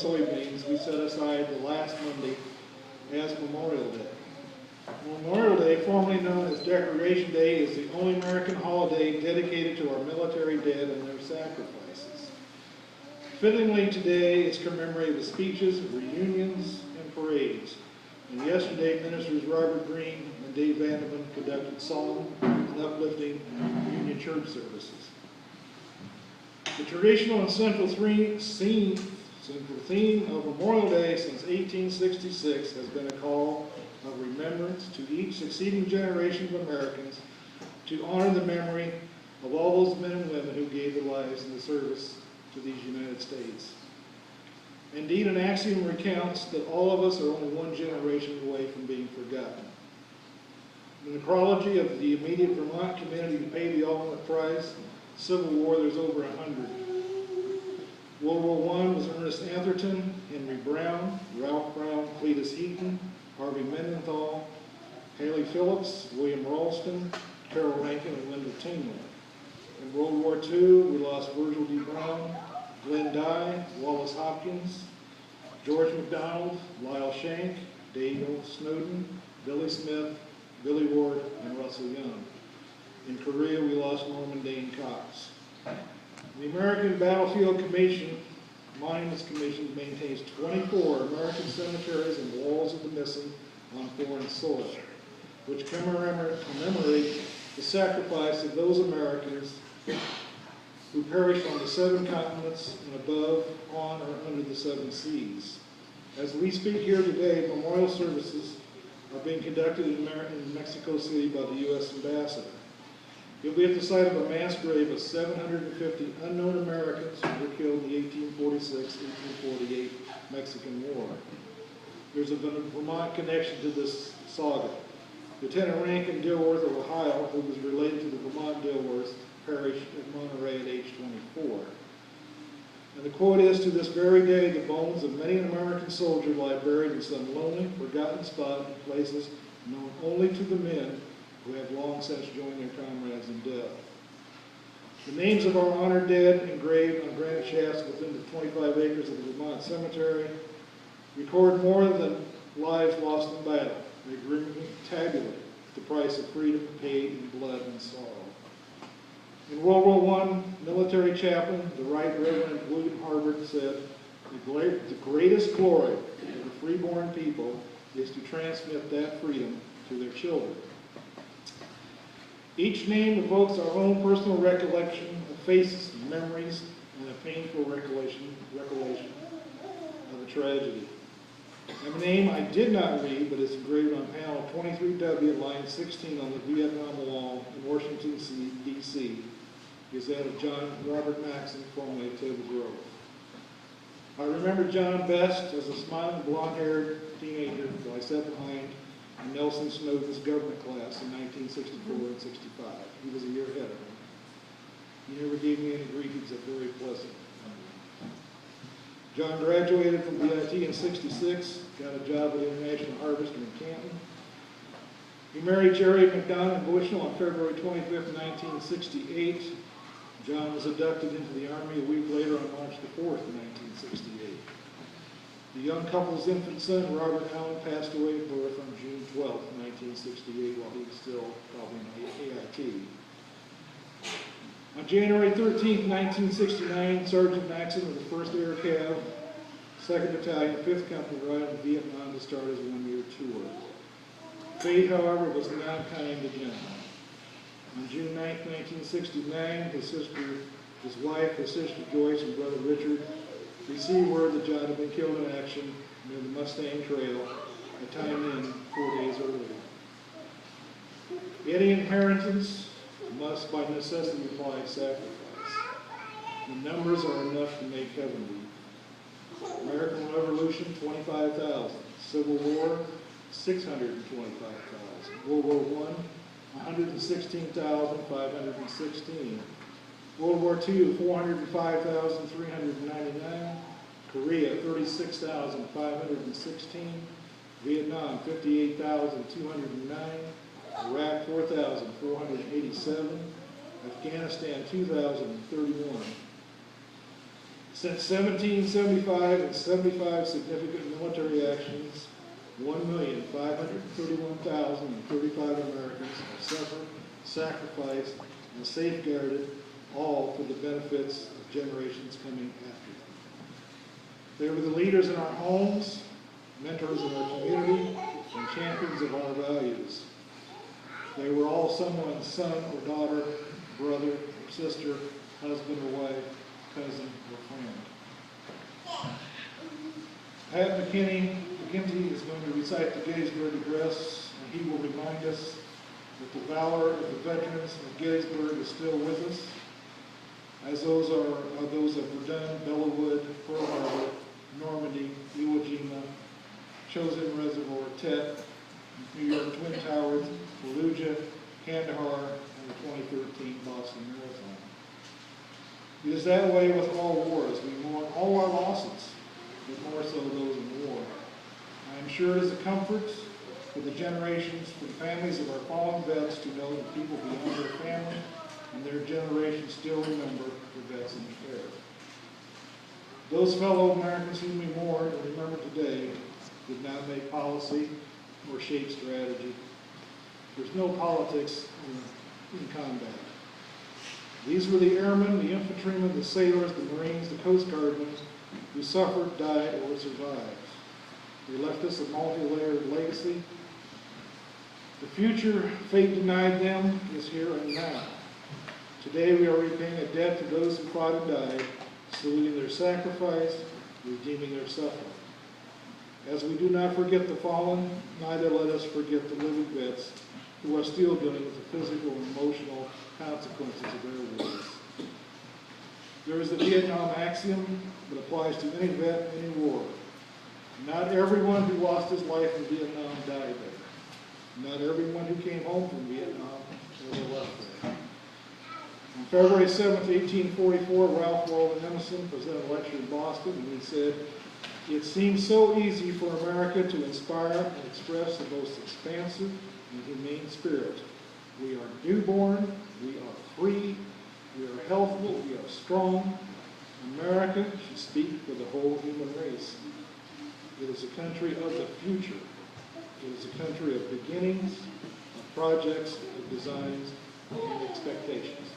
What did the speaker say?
soybeans, we set aside the last Monday as Memorial Day. Memorial Day, formerly known as Decoration Day, is the only American holiday dedicated to our military dead and their sacrifices. Fittingly, today is commemorated with speeches, reunions, and parades. And yesterday, Ministers Robert Greene and Dave Vandeman conducted solemn and uplifting Union Church services. The traditional and central theme of Memorial Day since 1866 has been a call of remembrance to each succeeding generation of Americans to honor the memory of all those men and women who gave their lives in the service to these United States. Indeed, an axiom recounts that all of us are only one generation away from being forgotten. The necrology of the immediate Vermont community who paid the ultimate price, Civil War, there's over 100. World War I was Ernest Atherton, Henry Brown, Ralph Brown, Cletus Heaton, Harvey Mendenthal, Haley Phillips, William Ralston, Carol Rankin, and Wendell Tingler. In World War II, we lost Virgil D. Brown, Glenn Dye, Wallace Hopkins, George McDonald, Lyle Shank, Daniel Snowden, Billy Smith, Billy Ward, and Russell Young. In Korea, we lost Norman Dane Cox. The American Battlefield Commission, Monuments Commission, maintains 24 American cemeteries and walls of the missing on foreign soil, which commemorate the sacrifice of those Americans who perished on the 7 continents and above, on, or under the 7 seas. As we speak here today, memorial services are being conducted in Mexico City by the U.S. Ambassador. You'll be at the site of a mass grave of 750 unknown Americans who were killed in the 1846-1848 Mexican War. There's a Vermont connection to this saga. Lieutenant Rankin Dilworth of Ohio, who was related to the Vermont Dilworths, perished at Monterey at age 24. And the quote is, "To this very day, the bones of many an American soldier lie buried in some lonely, forgotten spot in places known only to the men who have long since joined their comrades in death." The names of our honored dead engraved on granite shafts within the 25 acres of the Vermont Cemetery record more than lives lost in battle. They grimly tabulate the price of freedom paid in blood and sorrow. In World War I, military chaplain, the Right Reverend William Harvard said, the greatest glory of the freeborn people is to transmit that freedom to their children. Each name evokes our own personal recollection of faces, memories, and a painful recollection of a tragedy. A name I did not read, but is engraved on panel 23W, line 16 on the Vietnam Wall in Washington, D.C., is that of John Robert Maxson, formerly of Table Grove. I remember John best as a smiling, blonde-haired teenager that I sat behind in Nelson Snowden's government class in 1964 and 65. He was a year ahead of me. He never gave me any grief. He was very pleasant. John graduated from BIT in 66, got a job at International Harvester in Canton. He married Jerry McDonald Bushnell on February 25, 1968. John was inducted into the Army a week later on March the 4th, 1968. The young couple's infant son, Robert Allen, passed away at birth on June 12, 1968, while he was still probably in AIT. On January 13, 1969, Sergeant Maxson of the 1st Air Cav, 2nd Battalion, 5th Company, arrived in Vietnam to start his one-year tour. Fate, however, was not kind to John. On June 9, 1969, his wife, his sister Joyce, and brother Richard received word that John had been killed in action near the Mustang Trail, a time in 4 days earlier. Any inheritance must by necessity imply sacrifice. The numbers are enough to make heaven weep. American Revolution, 25,000. Civil War, 625,000. World War I, 116,516. World War II, 405,399. Korea, 36,516. Vietnam, 58,209. Iraq, 4,487. Afghanistan, 2,031. Since 1775 and 75 significant military actions, 1,531,035 Americans have suffered, sacrificed, and safeguarded, all for the benefits of generations coming after them. They were the leaders in our homes, mentors in our community, and champions of our values. They were all someone's son or daughter, brother or sister, husband or wife, cousin or friend. Pat McKinney is going to recite the Gettysburg Address, and he will remind us that the valor of the veterans of Gettysburg is still with us, as those are those of Verdun, Bellawood, Pearl Harbor, Normandy, Iwo Jima, Chosin Reservoir, Tet, New York Twin Towers, Fallujah, Kandahar, and the 2013 Boston Marathon. It is that way with all wars. We mourn all our losses, but more so those in war. I am sure it is a comfort for the generations, for the families of our fallen vets to know that people beyond their family and their generation still remember the vets in the fair. Those fellow Americans whom we mourn and remember today did not make policy or shape strategy. There's no politics in combat. These were the airmen, the infantrymen, the sailors, the Marines, the Coast Guardmen who suffered, died, or survived. They left us a multi-layered legacy. The future fate denied them is here and now. Today we are repaying a debt to those who fought and died, saluting their sacrifice, redeeming their suffering. As we do not forget the fallen, neither let us forget the living vets who are still dealing with the physical and emotional consequences of their wars. There is the Vietnam axiom that applies to any vet in any war. Not everyone who lost his life in Vietnam died there. Not everyone who came home from Vietnam ever left there. On February 7, 1844, Ralph Waldo Emerson presented a lecture in Boston, and he said, "It seems so easy for America to inspire and express the most expansive and humane spirit. We are newborn, we are free, we are healthful, we are strong. America should speak for the whole human race. It is a country of the future. It is a country of beginnings, of projects, of designs, and expectations."